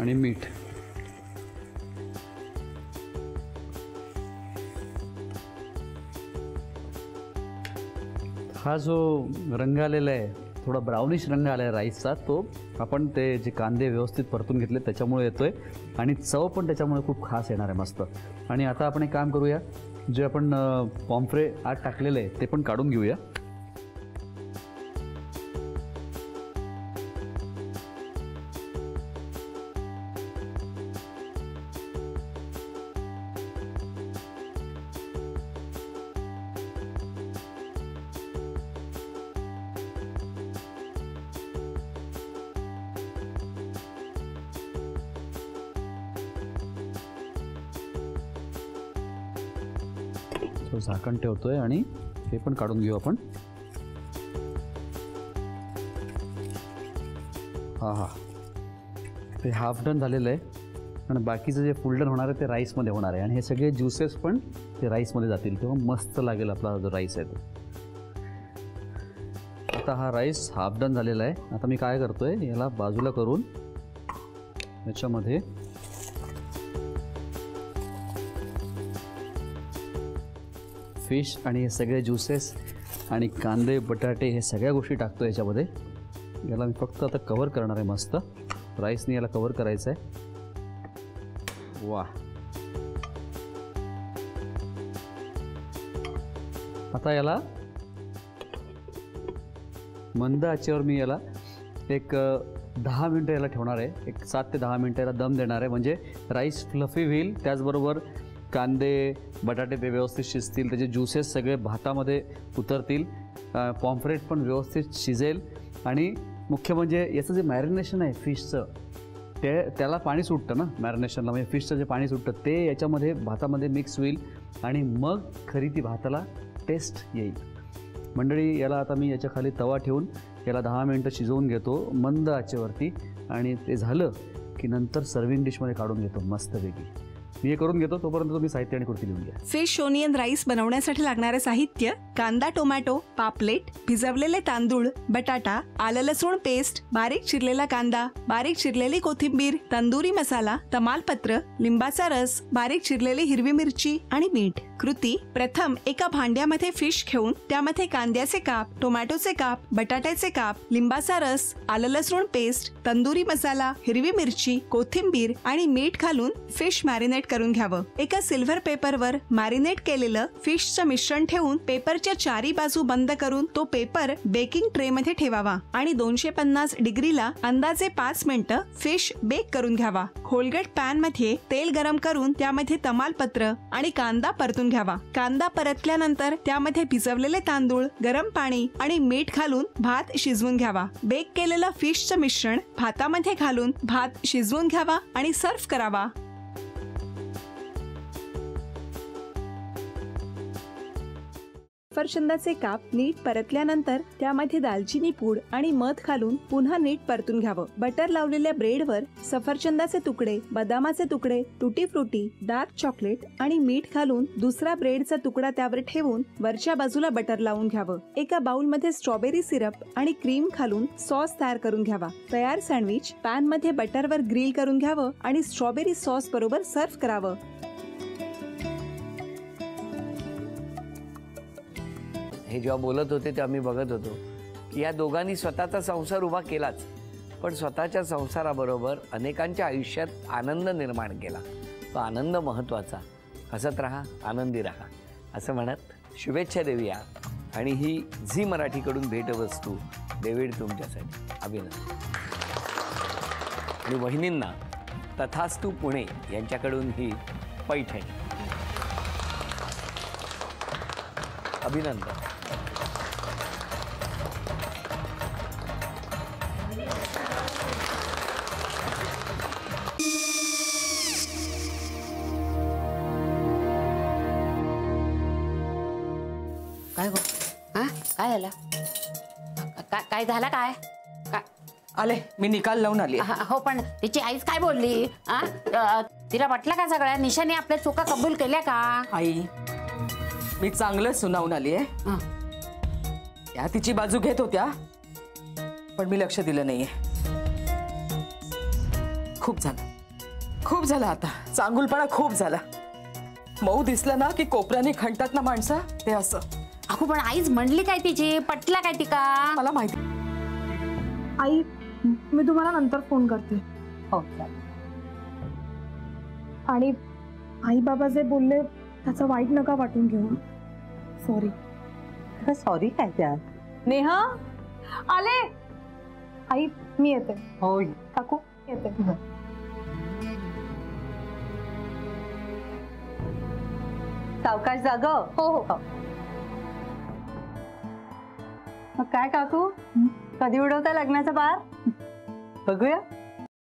आणि मीठ. हा जो रंग आलेला आहे, थोडा ब्राउनिश रंग आला आहे राईसचा, तो आपण ते जे कांदे व्यवस्थित परतून घेतले त्याच्यामुळे येतोय आणि चव पण त्याच्यामुळे खूप खास येणार आहे मस्त. आणि आता आपण एक काम करूया, जे आपण पॉम्फ्रे आत टाकलेलं आहे ते पण काढून घेऊया. तो झाकण ठेवतोय आणि हे पण काढून घेऊ आपण. हा ते हाफ डन झालेलं आहे आणि बाकीचं जे फुल डन होणार आहे ते राईसमध्ये होणार आहे आणि हे सगळे ज्युसेस पण ते राईसमध्ये जातील, तेव्हा मस्त लागेल आपला जो राईस आहे तो. आता हा राईस हाफ डन झालेला आहे. आता मी काय करतोय, याला बाजूला करून याच्यामध्ये फिश आणि हे सगळे ज्युसेस आणि कांदे बटाटे हे सगळ्या गोष्टी टाकतो याच्यामध्ये. याला मी फक्त आता कव्हर करणार आहे मस्त. राईसने याला कव्हर करायचं आहे. वा, आता याला मंद आचेवर मी याला एक 10 मिनटं याला ठेवणार आहे. एक 7 ते 10 मिनटं याला दम देणार आहे, म्हणजे राईस फ्लफी होईल, त्याचबरोबर कांदे बटाटे ते व्यवस्थित शिजतील, त्याचे ज्युसेस सगळे भातामध्ये उतरतील, पॉम्फ्रेट पण व्यवस्थित शिजेल आणि मुख्य म्हणजे याचं जे मॅरिनेशन आहे फिशचं, त्याला पाणी सुटतं ना मॅरिनेशनला, म्हणजे फिशचं जे पाणी सुटतं ते याच्यामध्ये भातामध्ये मिक्स होईल आणि मग खरी ती भाताला टेस्ट येईल. मंडळी, याला आता मी याच्या खाली तवा ठेवून याला 10 मिनटं शिजवून घेतो मंद आचेवरती आणि ते झालं की नंतर सर्विंग डिशमध्ये काढून घेतो मस्तपैकी. मी हे करून घेतो, तोपर्यंत तुम्ही साहित्य आणि कृती लिहून घ्या. फिश ओनियन राईस बनवण्यासाठी लागणारे साहित्य: कांदा, टोमॅटो, पापलेट, भिजवलेले तांदूळ, बटाटा, आलं लसूण पेस्ट, बारीक चिरलेला कांदा, बारीक चिरलेली कोथिंबीर, तंदुरी मसाला, तमालपत्र, लिंबाचा रस, बारीक चिरलेली हिरवी मिरची आणि मीठ. कृती: प्रथम एका भांड्यामध्ये फिश घेऊन त्यामध्ये कांद्याचे काप, टोमॅटोचे काप, बटाट्याचे काप, लिंबाचा रस, आलं लसूण पेस्ट, तंदुरी मसाला, हिरवी मिरची, कोथिंबीर आणि मीठ घालून फिश मॅरिनेट करून घ्यावं. एका सिल्व्हर पेपरवर मॅरिनेट केलेलं फिशचं मिश्रण ठेवून पेपरच्या चारी बाजू बंद करून तो पेपर बेकिंग ट्रे मध्ये ठेवावा आणि 250 डिग्रीला अंदाजे 5 मिनिटं फिश बेक करून घ्यावा. खोलगट पॅन मध्ये तेल गरम करून त्यामध्ये तमालपत्र आणि कांदा परतून घ्यावा. कांदा परतल्यानंतर त्यामध्ये भिजवलेले तांदूळ, गरम पाणी आणि मीठ घालून भात शिजवून घ्यावा. बेक केलेलं फिशचं मिश्रण भातामध्ये घालून भात शिजवून घ्यावा आणि सर्व्ह करावा. सफरचंदाचे काप नीट परतल्यानंतर त्यामध्ये दालचिनी पूड आणि मध घालून पुन्हा नीट परतून घ्यावं. बटर लावलेल्या ब्रेडवर सफरचंदाचे तुकडे, बदामाचे तुकडे, टुटी फ्रुटी, डार्क चॉकलेट आणि मीठ घालून दुसरा ब्रेडचा तुकडा त्यावर ठेवून वरच्या बाजूला बटर लावून घ्यावं. एका बाउलमध्ये स्ट्रॉबेरी सिरप आणि क्रीम घालून सॉस तयार करून घ्यावा. तयार सँडविच पॅन मध्ये बटरवर ग्रिल करून घ्यावं आणि स्ट्रॉबेरी सॉस बरोबर सर्व्ह करावं. हे जेव्हा बोलत होते तेव्हा मी बघत होतो की या दोघांनी स्वतःचा संसार उभा केलाच, पण स्वतःच्या संसाराबरोबर अनेकांच्या आयुष्यात आनंद निर्माण केला. तो आनंद महत्त्वाचा. हसत राहा, आनंदी राहा असं म्हणत शुभेच्छा देऊया. आणि ही झी मराठीकडून भेटवस्तू डेव्हिड तुमच्यासाठी. अभिनंदन. आणि वहिनींना तथास्तू पुणे यांच्याकडून ही पैठणी. अभिनंदन. काय गो? हा काय झालं? काय झालं? काय आले मी निकाल लावून आली. हो, पण तिची आईच काय बोलली? तिला वाटलं का सगळ्या निशाने आपल्या चुका कबूल केल्या का? आई, मी चांगलं सुनावून आली आहे. त्या तिची बाजू घेत होत्या, पण मी लक्ष दिलं नाहीये. खूप झालं. खूप झाला आता, चांगुलपणा खूप झाला. मऊ दिसलं ना की कोपऱ्याने खणतात ना माणसं, ते असं. अगो पण आईच म्हणली काय तिची, पटला काय ती का? मला माहिती. आई मी तुम्हाला नंतर फोन करते. हो आणि आई बाबा जे बोलले त्याचं वाईट नका वाटून घेऊ. सॉरी. सॉरी काय त्या? नेहा आले. आई मी येते. होय. काकू येते. सावकाश जाग. हो हो. मग काय काकू, कधी उडवता लग्नाचा बार? बघूया.